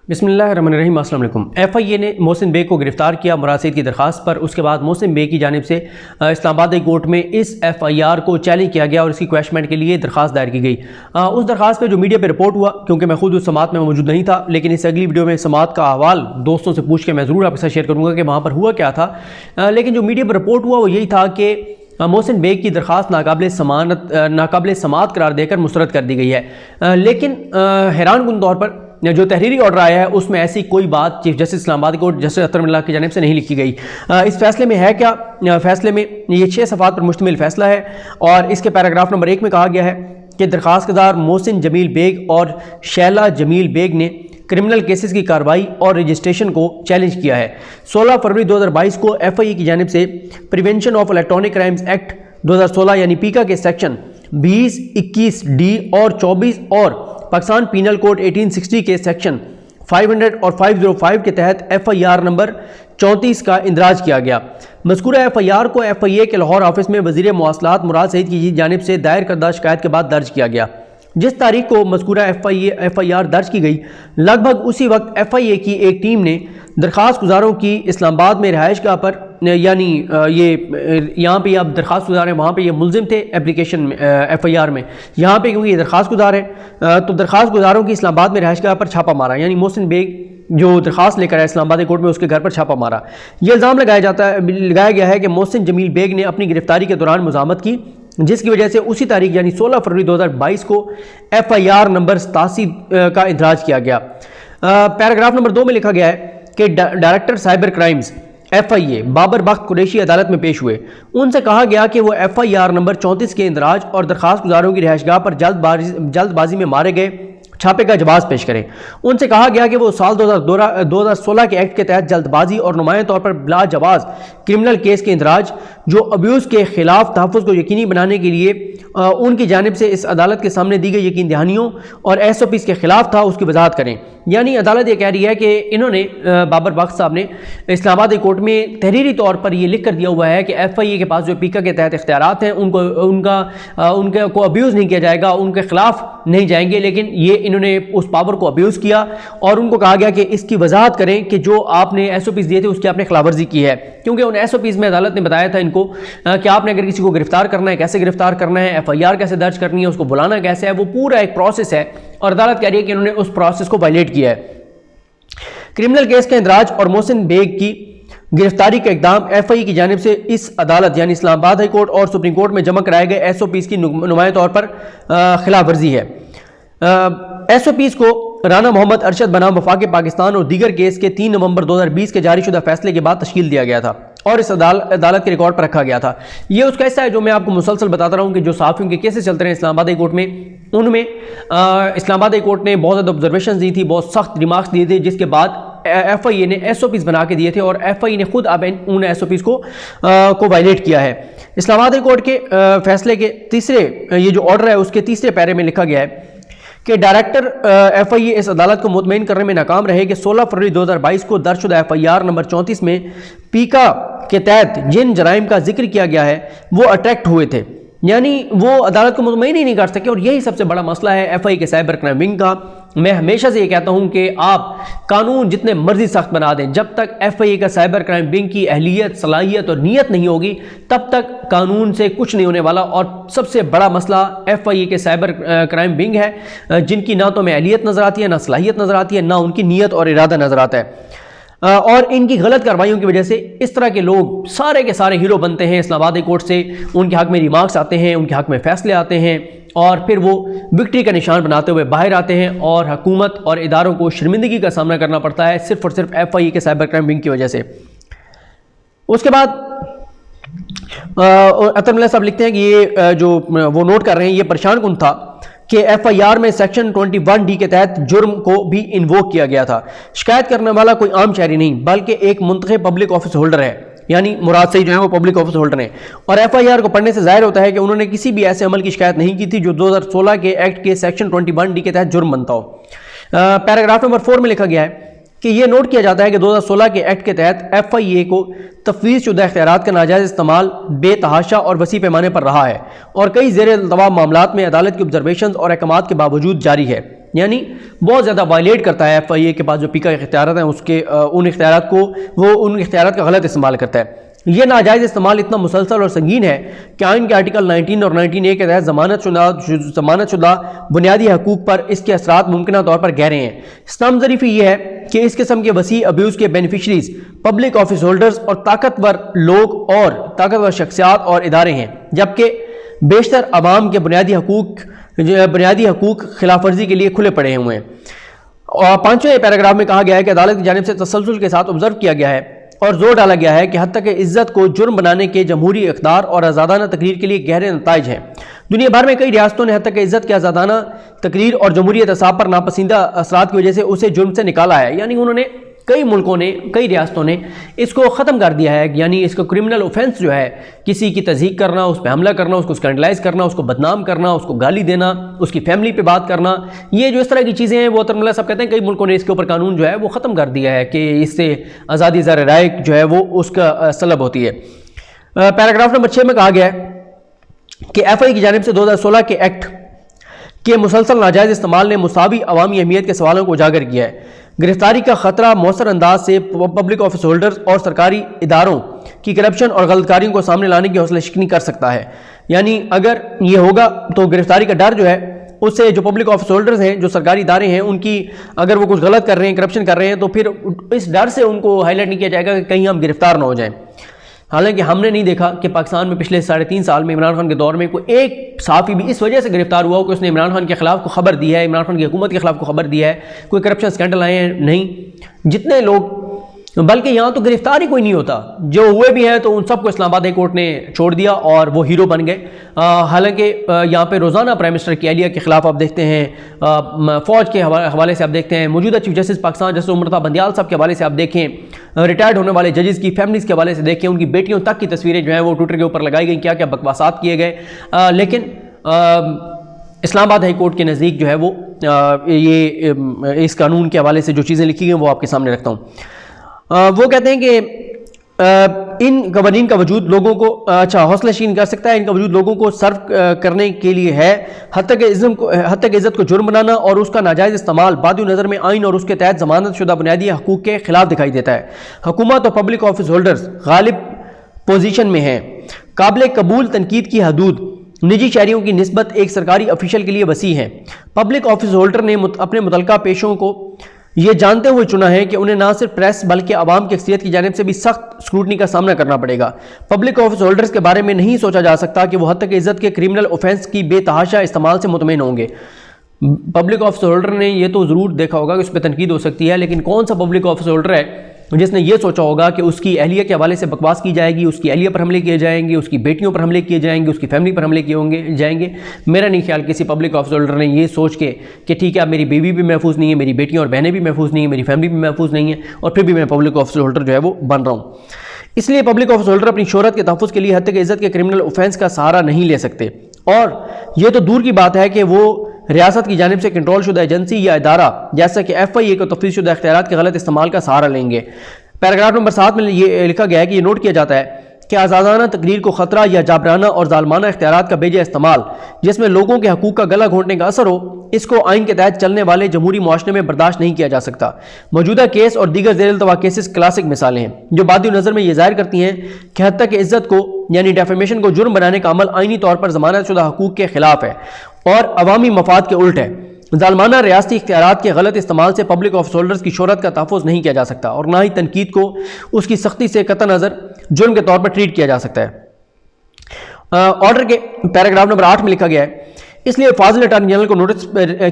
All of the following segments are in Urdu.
بسم اللہ الرحمن الرحیم۔ السلام علیکم۔ ایف آئی اے نے محسن بیگ کو گرفتار کیا مراد سعید کی درخواست پر۔ اس کے بعد محسن بیگ کی جانب سے اسلام آباد ہائی کورٹ میں اس ایف آئی آر کو چیلنج کیا گیا اور اس کی کویشمنٹ کے لیے درخواست دائر کی گئی۔ اس درخواست پہ جو میڈیا پہ رپورٹ ہوا، کیونکہ میں خود اس سماعت میں موجود نہیں تھا، لیکن اس اگلی ویڈیو میں سماعت کا احوال دوستوں سے پوچھ کے میں ضرور آپ کے ساتھ شیئر کروں گا کہ وہاں پر ہوا کیا تھا۔ لیکن جو میڈیا پہ رپورٹ ہوا وہ یہی تھا کہ محسن بیگ کی درخواست ناقابل سماعت قرار دے کر مسترد کر دی گئی ہے، لیکن حیران کن طور پر جو تحریری آرڈر آیا ہے اس میں ایسی کوئی بات چیف جسٹس اسلام آباد کورٹ جسٹس اطہر من اللہ کی جانب سے نہیں لکھی گئی۔ اس فیصلے میں ہے کیا؟ فیصلے میں یہ 6 صفحات پر مشتمل فیصلہ ہے اور اس کے پیراگراف نمبر 1 میں کہا گیا ہے کہ درخواست گزار محسن جمیل بیگ اور شیلا جمیل بیگ نے کرمنل کیسز کی کارروائی اور رجسٹریشن کو چیلنج کیا ہے۔ 16 فروری 2022 کو ایف آئی اے کی جانب سے prevention of electronic crimes act 2016 یعنی پیکا کے سیکشن 20, 21 ڈی اور 24 اور پاکستان پینل کوڈ 1860 کے سیکشن 500 اور 505 کے تحت ایف آئی آر نمبر 34 کا اندراج کیا گیا۔ مذکورہ ایف آئی آر کو ایف آئی اے کے لاہور آفس میں وزیر مواصلات مراد سعید کی جانب سے دائر کردہ شکایت کے بعد درج کیا گیا۔ جس تاریخ کو مذکورہ ایف آئی آر درج کی گئی، لگ بھگ اسی وقت ایف آئی اے کی ایک ٹیم نے درخواست گزاروں کی اسلام آباد میں رہائش گاہ پر، یعنی یہ یہاں پہ آپ درخواست گزار ہیں، وہاں پہ یہ ملزم تھے اپلیکیشن ایف آئی آر میں، یہاں پہ کیونکہ یہ درخواست گزار ہیں تو درخواست گزاروں کی اسلام آباد میں رہائش گاہ پر چھاپا مارا، یعنی محسن بیگ جو درخواست لے کر آئے اسلام آباد کورٹ میں اس کے گھر پر چھاپا مارا۔ یہ الزام لگایا گیا ہے کہ محسن جمیل بیگ نے اپنی گرفتاری کے دوران مزاحمت کی، جس کی وجہ سے اسی تاریخ یعنی 16 فروری 2022 کو ایف آئی آر نمبر 87 کا اندراج کیا گیا۔ پیراگراف نمبر 2 میں لکھا گیا ہے کہ ڈائریکٹر سائبر کرائمز ایف آئی اے بابر بخت قریشی عدالت میں پیش ہوئے۔ ان سے کہا گیا کہ وہ ایف آئی آر نمبر 34 کے اندراج اور درخواست گزاروں کی رہائش گاہ پر جلد بازی میں مارے گئے چھاپے کا جواز پیش کریں۔ ان سے کہا گیا کہ وہ سال 2016 کے ایکٹ کے تحت جلد بازی اور نمایاں طور پر بلا جواز کرمنل کیس کے اندراج جو ابیوز کے خلاف تحفظ کو یقینی بنانے کے لیے ان کی جانب سے اس عدالت کے سامنے دی گئی یقین دہانیوں اور ایس او پیز کے خلاف تھا، اس کی وضاحت کریں۔ یعنی عدالت یہ کہہ رہی ہے کہ انہوں نے بابر بخت صاحب نے اسلام آباد کورٹ میں تحریری طور پر یہ لکھ کر دیا ہوا ہے کہ ایف آئی اے کے پاس جو پیکا کے تحت اختیارات ہیں ان کو ابیوز نہیں کیا جائے گا، ان کے خلاف نہیں جائیں گے، لیکن یہ انہوں نے اس پاور کو ابیوز کیا اور ان کو کہا گیا کہ اس کی وضاحت کریں کہ جو آپ نے ایس او پیز دیے تھے اس کی آپ نے خلاف ورزی کی ہے، کیونکہ ان ایس او پیز میں عدالت نے بتایا تھا ان کو کہ آپ نے اگر کسی کو گرفتار کرنا ہے کیسے گرفتار کرنا ہے، ایف آئی آر کیسے درج کرنی ہے، اس کو بلانا کیسے ہے، وہ پورا ایک پروسیس ہے اور عدالت کہہ رہی ہے کہ انہوں نے اس پروسیس کو وائلیٹ کیا ہے۔ کرمنل کیس کا اندراج اور محسن بیگ کی گرفتاری کا اقدام ایف آئی اے کی جانب سے اس عدالت یعنی اسلام آباد ہائی کورٹ اور سپریم کورٹ میں جمع کرائے گئے ایس او پیز کی نمایاں طور پر خلاف ورزی ہے۔ ایس او پیز کو رانا محمد ارشد بنام وفاق پاکستان اور دیگر کیس کے 3 نومبر 2020 کے جاری شدہ فیصلے کے بعد تشکیل دیا گیا تھا اور اس عدالت کے ریکارڈ پر رکھا گیا تھا۔ یہ اس کا حصہ ہے جو میں آپ کو مسلسل بتاتا رہا ہوں کہ جو صحافیوں کے کیسز چلتے رہے اسلام آباد کورٹ میں، ان میں اسلام آباد کورٹ نے بہت زیادہ آبزرویشنز دی تھی، بہت سخت ریمارکس دیے تھے، جس کے بعد ایف آئی اے نے ایس او پیز بنا کے دیے تھے اور ایف آئی اے نے خود اب ان ایس او پیز کو وائلیٹ کیا ہے۔ اسلام آباد کورٹ کے فیصلے کے تیسرے یہ جو آرڈر ہے اس کے تیسرے پیرے میں لکھا گیا ہے کہ ڈائریکٹر ایف آئی اے اس عدالت کو مطمئن کرنے میں ناکام رہے کہ 16 فروری 2022 کو درج شدہ ایف آئی آر نمبر 34 میں پیکا کے تحت جن جرائم کا ذکر کیا گیا ہے وہ اٹریکٹ ہوئے تھے، یعنی وہ عدالت کو مطمئن ہی نہیں کر سکے، اور یہی سب سے بڑا مسئلہ ہے ایف آئی اے کے سائبر کرائم ونگ کا۔ میں ہمیشہ سے یہ کہتا ہوں کہ آپ قانون جتنے مرضی سخت بنا دیں، جب تک ایف آئی اے کا سائبر کرائم ونگ کی اہلیت، صلاحیت اور نیت نہیں ہوگی تب تک قانون سے کچھ نہیں ہونے والا۔ اور سب سے بڑا مسئلہ ایف آئی اے کے سائبر کرائم ونگ ہے، جن کی نہ تو میں اہلیت نظر آتی ہے، نہ صلاحیت نظر آتی ہے، نہ ان کی نیت اور ارادہ نظر آتا ہے، اور ان کی غلط کارروائیوں کی وجہ سے اس طرح کے لوگ سارے کے سارے ہیرو بنتے ہیں اسلام آباد کورٹ سے، ان کے حق میں ریمارکس آتے ہیں، ان کے حق میں فیصلے آتے ہیں اور پھر وہ وکٹری کا نشان بناتے ہوئے باہر آتے ہیں اور حکومت اور اداروں کو شرمندگی کا سامنا کرنا پڑتا ہے صرف اور صرف ایف آئی اے کے سائبر کرائم ونگ کی وجہ سے۔ اس کے بعد اطہر من اللہ صاحب لکھتے ہیں کہ یہ جو وہ نوٹ کر رہے ہیں یہ پریشان کن تھا کہ ایف آئی آر میں سیکشن 21D کے تحت جرم کو بھی انووک کیا گیا تھا۔ شکایت کرنے والا کوئی عام شہری نہیں بلکہ ایک منتخب پبلک آفس ہولڈر ہے، یعنی مراد سعید جو ہے وہ پبلک آفس ہولڈر ہیں، اور ایف آئی آر کو پڑھنے سے ظاہر ہوتا ہے کہ انہوں نے کسی بھی ایسے عمل کی شکایت نہیں کی تھی جو 2016 کے ایکٹ کے سیکشن 21D کے تحت جرم بنتا ہو۔ پیراگراف نمبر 4 میں لکھا گیا ہے کہ یہ نوٹ کیا جاتا ہے کہ 2016 کے ایکٹ کے تحت ایف آئی اے کو تفویض شدہ اختیارات کا ناجائز استعمال بے تحاشا اور وسیع پیمانے پر رہا ہے اور کئی زیر التوا معاملات میں عدالت کی آبزرویشنز اور احکامات کے باوجود جاری ہے۔ یعنی بہت زیادہ وائلیٹ کرتا ہے FIA کے پاس جو پی کا اختیارات ہیں اس کے ان اختیارات کو وہ ان اختیارات کا غلط استعمال کرتا ہے۔ یہ ناجائز استعمال اتنا مسلسل اور سنگین ہے کہ آئین کے آرٹیکل 19 اور 19A کے تحت ضمانت شدہ بنیادی حقوق پر اس کے اثرات ممکنہ طور پر گہرے ہیں۔ اسلام ظریفی یہ ہے کہ اس قسم کے وسیع ابیوز کے بینیفیشریز پبلک آفس ہولڈرز اور طاقتور لوگ اور طاقتور شخصیات اور ادارے ہیں، جبکہ بیشتر عوام کے بنیادی حقوق خلاف ورزی کے لیے کھلے پڑے ہوئے ہیں۔ اور 5ویں پیراگراف میں کہا گیا ہے کہ عدالت کی جانب سے تسلسل کے ساتھ آبزرو کیا گیا ہے اور زور ڈالا گیا ہے کہ حتی کہ عزت کو جرم بنانے کے جمہوری اقدار اور آزادانہ تقریر کے لیے گہرے نتائج ہیں۔ دنیا بھر میں کئی ریاستوں نے حتی کہ عزت کے آزادانہ تقریر اور جمہوری احتساب پر ناپسندیدہ اثرات کی وجہ سے اسے جرم سے نکالا ہے، یعنی انہوں نے کئی ملکوں نے کئی ریاستوں نے اس کو ختم کر دیا ہے، یعنی اس کو کرمنل اوفینس جو ہے کسی کی تضحیق کرنا، اس پہ حملہ کرنا، اس کو اسکینڈلائز کرنا، اس کو بدنام کرنا، اس کو گالی دینا، اس کی فیملی پہ بات کرنا، یہ جو اس طرح کی چیزیں ہیں وہ ترم اللہ صاحب کہتے ہیں کئی ملکوں نے اس کے اوپر قانون جو ہے وہ ختم کر دیا ہے کہ اس سے آزادی ظاہر رائے جو ہے وہ اس کا سلب ہوتی ہے۔ پیراگراف نمبر 6 میں کہا گیا ہے کہ FIA کی جانب سے 2016 کے ایکٹ کے مسلسل ناجائز استعمال نے مساوی عوامی اہمیت کے سوالوں کو اجاگر کیا ہے۔ گرفتاری کا خطرہ مؤثر انداز سے پبلک آفس ہولڈرز اور سرکاری اداروں کی کرپشن اور غلط کاریوں کو سامنے لانے کی حوصلہ شکنی کر سکتا ہے، یعنی اگر یہ ہوگا تو گرفتاری کا ڈر جو ہے اس سے جو پبلک آفس ہولڈرز ہیں، جو سرکاری ادارے ہیں، ان کی اگر وہ کچھ غلط کر رہے ہیں، کرپشن کر رہے ہیں، تو پھر اس ڈر سے ان کو ہائی لائٹ نہیں کیا جائے گا کہ کہیں ہم گرفتار نہ ہو جائیں۔ حالانکہ ہم نے نہیں دیکھا کہ پاکستان میں پچھلے 3.5 سال میں عمران خان کے دور میں کوئی ایک صحافی بھی اس وجہ سے گرفتار ہوا ہو کہ اس نے عمران خان کے خلاف کو خبر دی ہے، عمران خان کی حکومت کے خلاف کو خبر دیا ہے، کوئی کرپشن سکینڈل آئے ہیں، نہیں۔ جتنے لوگ، بلکہ یہاں تو گرفتار ہی کوئی نہیں ہوتا، جو ہوئے بھی ہیں تو ان سب کو اسلام آباد ہائی کورٹ نے چھوڑ دیا اور وہ ہیرو بن گئے۔ حالانکہ یہاں پہ روزانہ پرائم منسٹر کی اہلیہ کے خلاف آپ دیکھتے ہیں، فوج کے حوالے سے آپ دیکھتے ہیں، موجودہ chief justice Pakistan justice Amrita Bandial صاحب کے حوالے سے آپ دیکھیں، ریٹائرڈ ہونے والے ججز کی فیملیز کے حوالے سے دیکھیں، ان کی بیٹیوں تک کی تصویریں جو ہیں وہ ٹویٹر کے اوپر لگائی گئیں، کیا کیا بکواسات کیے گئے۔ لیکن اسلام آباد ہائی کورٹ کے نزدیک جو ہے وہ یہ اس قانون کے حوالے سے جو چیزیں لکھی گئی وہ آپ کے سامنے رکھتا ہوں۔ وہ کہتے ہیں کہ ان قوانین کا وجود لوگوں کو حوصلہ شین کر سکتا ہے، ان کا وجود لوگوں کو سرو کرنے کے لیے ہے، حتی کہ عزت کو جرم بنانا اور اس کا ناجائز استعمال بادی نظر میں آئین اور اس کے تحت ضمانت شدہ بنیادی حقوق کے خلاف دکھائی دیتا ہے۔ حکومت اور پبلک آفس ہولڈرز غالب پوزیشن میں ہیں۔ قابل قبول تنقید کی حدود نجی شہریوں کی نسبت ایک سرکاری افیشل کے لیے وسیع ہیں۔ پبلک آفس ہولڈر نے اپنے متعلقہ پیشوں کو یہ جانتے ہوئے چنا ہے کہ انہیں نہ صرف پریس بلکہ عوام کی اکثریت کی جانب سے بھی سخت سکروٹنی کا سامنا کرنا پڑے گا۔ پبلک آفس ہولڈرز کے بارے میں نہیں سوچا جا سکتا کہ وہ حتی کہ عزت کے کرمنل اوفینس کی بے تحاشا استعمال سے مطمئن ہوں گے۔ پبلک آفس ہولڈر نے یہ تو ضرور دیکھا ہوگا کہ اس پہ تنقید ہو سکتی ہے، لیکن کون سا پبلک آفس ہولڈر ہے جس نے یہ سوچا ہوگا کہ اس کی اہلیہ کے حوالے سے بکواس کی جائے گی، اس کی اہلیہ پر حملے کیے جائیں گے، اس کی بیٹیوں پر حملے کیے جائیں گے، اس کی فیملی پر حملے کیے جائیں گے؟ میرا نہیں خیال کسی پبلک آفس ہولڈر نے یہ سوچ کے کہ ٹھیک ہے اب میری بیوی بھی محفوظ نہیں ہے، میری بیٹیاں اور بہنیں بھی محفوظ نہیں ہیں، میری فیملی بھی محفوظ نہیں ہے، اور پھر بھی میں پبلک آفس ہولڈر جو ہے وہ بن رہا ہوں۔ اس لیے پبلک آفس ہولڈر اپنی شہرت کے تحفظ کے لیے حتی کہ عزت کے کرمنل اوفینس کا سہارا نہیں لے سکتے، اور یہ تو دور کی بات ہے کہ وہ ریاست کی جانب سے کنٹرول شدہ ایجنسی یا ادارہ جیسا کہ FIA کو تفویض شدہ اختیارات کے غلط استعمال کا سہارا لیں گے۔ پیراگراف نمبر 7 میں یہ لکھا گیا ہے کہ یہ نوٹ کیا جاتا ہے کہ آزادانہ تقریر کو خطرہ یا جابرانہ اور ظالمانہ اختیارات کا بیجا استعمال جس میں لوگوں کے حقوق کا گلا گھونٹنے کا اثر ہو، اس کو آئین کے تحت چلنے والے جمہوری معاشرے میں برداشت نہیں کیا جا سکتا۔ موجودہ کیس اور دیگر زیر التوا کیسز کلاسک مثالیں ہیں جو بادی نظر میں یہ ظاہر کرتی ہیں کہ حتی کہ عزت کو یعنی ڈیفیمیشن کو جرم بنانے کا عمل آئینی طور پر ضمانت شدہ حقوق کے خلاف ہے اور عوامی مفاد کے الٹ ہے۔ ظالمانہ ریاستی اختیارات کے غلط استعمال سے پبلک آفس ہولڈرز کی شہرت کا تحفظ نہیں کیا جا سکتا، اور نہ ہی تنقید کو اس کی سختی سے قطع نظر جرم کے طور پر ٹریٹ کیا جا سکتا ہے۔ آرڈر کے پیراگراف نمبر 8 میں لکھا گیا ہے، اس لیے فاضل اٹارنی جنرل کو نوٹس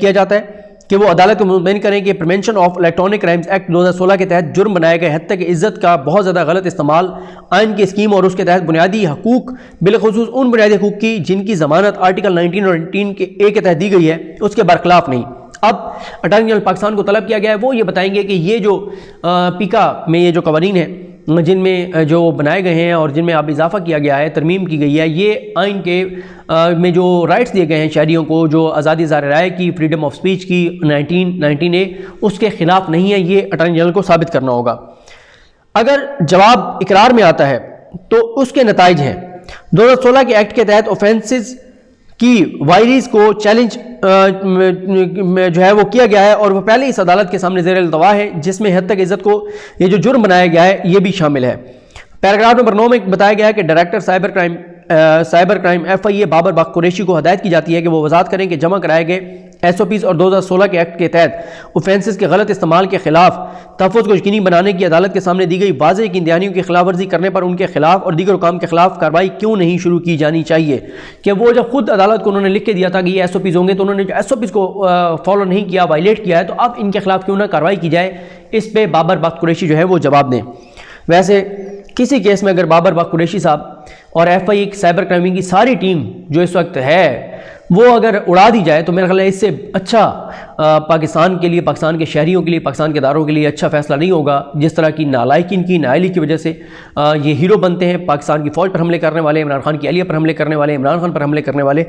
کیا جاتا ہے کہ وہ عدالت کو مطمئن کریں کہ prevention of electronic crimes act 2016 کے تحت جرم بنائے گئے حتی کہ عزت کا بہت زیادہ غلط استعمال آئین کی اسکیم اور اس کے تحت بنیادی حقوق بالخصوص ان بنیادی حقوق کی جن کی ضمانت آرٹیکل 19 اور 19A کے تحت دی گئی ہے اس کے برخلاف نہیں۔ اب اٹارنی جنرل پاکستان کو طلب کیا گیا ہے وہ یہ بتائیں گے کہ یہ جو پیکا میں یہ جو قوانین ہیں جن میں جو بنائے گئے ہیں اور جن میں اب اضافہ کیا گیا ہے، ترمیم کی گئی ہے، یہ آئین کے میں جو رائٹس دیے گئے ہیں شہریوں کو، جو آزادی ظاہر رائے کی، فریڈم آف سپیچ کی 19A اس کے خلاف نہیں ہے، یہ اٹارنی جنرل کو ثابت کرنا ہوگا۔ اگر جواب اقرار میں آتا ہے تو اس کے نتائج ہیں۔ 2016 کے ایکٹ کے تحت اوفینسز کی وائریز کو چیلنج جو ہے وہ کیا گیا ہے، اور وہ پہلے اس عدالت کے سامنے زیر التوا ہے، جس میں حد تک عزت کو یہ جو جرم بنایا گیا ہے یہ بھی شامل ہے۔ پیراگراف نمبر 9 میں بتایا گیا ہے کہ director cyber crime FIA Babar بخت قریشی کو ہدایت کی جاتی ہے کہ وہ وضاحت کریں کہ جمع کرائے گئے SOPs اور 2016 کے ایکٹ کے تحت اوفینسز کے غلط استعمال کے خلاف تحفظ کو یقینی بنانے کی عدالت کے سامنے دی گئی واضح یقین دہانیوں کی خلاف ورزی کرنے پر ان کے خلاف اور دیگر حکام کے خلاف کارروائی کیوں نہیں شروع کی جانی چاہیے، کہ وہ جب خود عدالت کو انہوں نے لکھ کے دیا تھا کہ یہ SOPs ہوں گے تو انہوں نے جو SOPs کو فالو نہیں کیا، وائلیٹ کیا ہے، تو اب ان کے خلاف کیوں نہ کارروائی کی جائے، اس پہ بابر بخت قریشی جو ہے وہ جواب دیں۔ ویسے کسی کیس میں اگر بابر بخت قریشی صاحب اور FIA کی سائبر کرائم کی ساری ٹیم جو اس وقت ہے وہ اگر اڑا دی جائے تو میرا خیال ہے اس سے اچھا پاکستان کے لیے، پاکستان کے شہریوں کے لیے، پاکستان کے اداروں کے لیے اچھا فیصلہ نہیں ہوگا۔ جس طرح کی نالائقین کی نااہلی کی وجہ سے یہ ہیرو بنتے ہیں، پاکستان کی فوج پر حملے کرنے والے، عمران خان کی اہلیہ پر حملے کرنے والے، عمران خان پر حملے کرنے والے،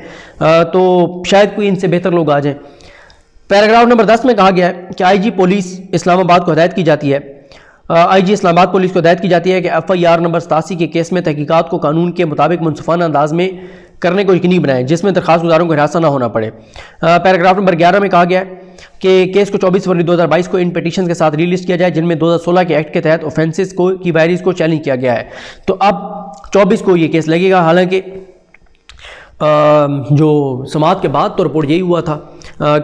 تو شاید کوئی ان سے بہتر لوگ آ جائیں۔ پیراگراف نمبر 10 میں کہا گیا ہے کہ IG پولیس اسلام آباد کو ہدایت کی جاتی ہے، IG اسلام آباد پولیس کو ہدایت کی جاتی ہے کہ FIR نمبر 87 کے کیس میں تحقیقات کو قانون کے مطابق منصفانہ انداز میں کرنے کو یقینی بنائیں، جس میں درخواست گزاروں کو ہراساں نہ ہونا پڑے۔ پیراگراف نمبر 11 میں کہا گیا ہے کہ کیس کو 24 فروری 2022 کو ان پیٹیشنز کے ساتھ ری لسٹ کیا جائے جن میں 2016 کے ایکٹ کے تحت اوفینسز کی وائریز کو چیلنج کیا گیا ہے۔ تو اب 24 کو یہ کیس لگے گا، حالانکہ جو سماعت کے بعد تو رپورٹ یہی ہوا تھا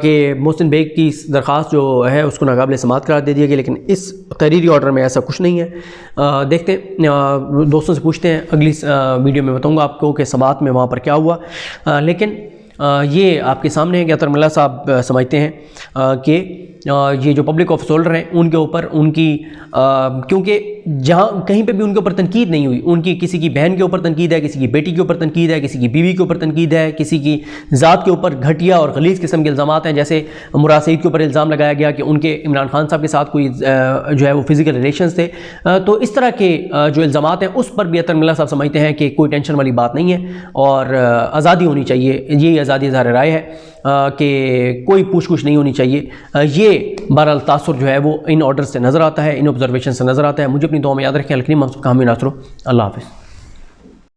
کہ محسن بیگ کی درخواست جو ہے اس کو ناقابل سماعت قرار دے دیا گیا، لیکن اس تحریری آرڈر میں ایسا کچھ نہیں ہے۔ دیکھتے ہیں، دوستوں سے پوچھتے ہیں، اگلی ویڈیو میں بتاؤں گا آپ کو کہ سماعت میں وہاں پر کیا ہوا، لیکن یہ آپ کے سامنے ہے کہ اطہر ملا صاحب سمجھتے ہیں کہ یہ جو پبلک آفس ہولڈر ہیں ان کے اوپر ان کی کیونکہ جہاں کہیں پہ بھی ان کے اوپر تنقید نہیں ہوئی، ان کی کسی کی بہن کے اوپر تنقید ہے، کسی کی بیٹی کے اوپر تنقید ہے، کسی کی بیوی کے اوپر تنقید ہے، کسی کی ذات کے اوپر گھٹیا اور غلیظ قسم کے الزامات ہیں، جیسے مراد سعید کے اوپر الزام لگایا گیا کہ ان کے عمران خان صاحب کے ساتھ کوئی جو ہے وہ فزیکل ریلیشنز تھے، تو اس طرح کے جو الزامات ہیں اس پر بھی اطہر ملا صاحب سمجھتے ہیں کہ کوئی ٹینشن والی بات نہیں ہے اور آزادی ہونی چاہیے، یہی آزادی اظہار رائے ہے کہ کوئی پوچھ گچھ نہیں ہونی چاہیے۔ یہ بہرحال تاثر جو ہے وہ ان آرڈر سے نظر آتا ہے، ان آبزرویشن سے نظر آتا ہے۔ مجھے اپنی دعا میں یاد رکھیں۔ الکریم ہم سب کا حامی ناصر ہو۔ اللہ حافظ۔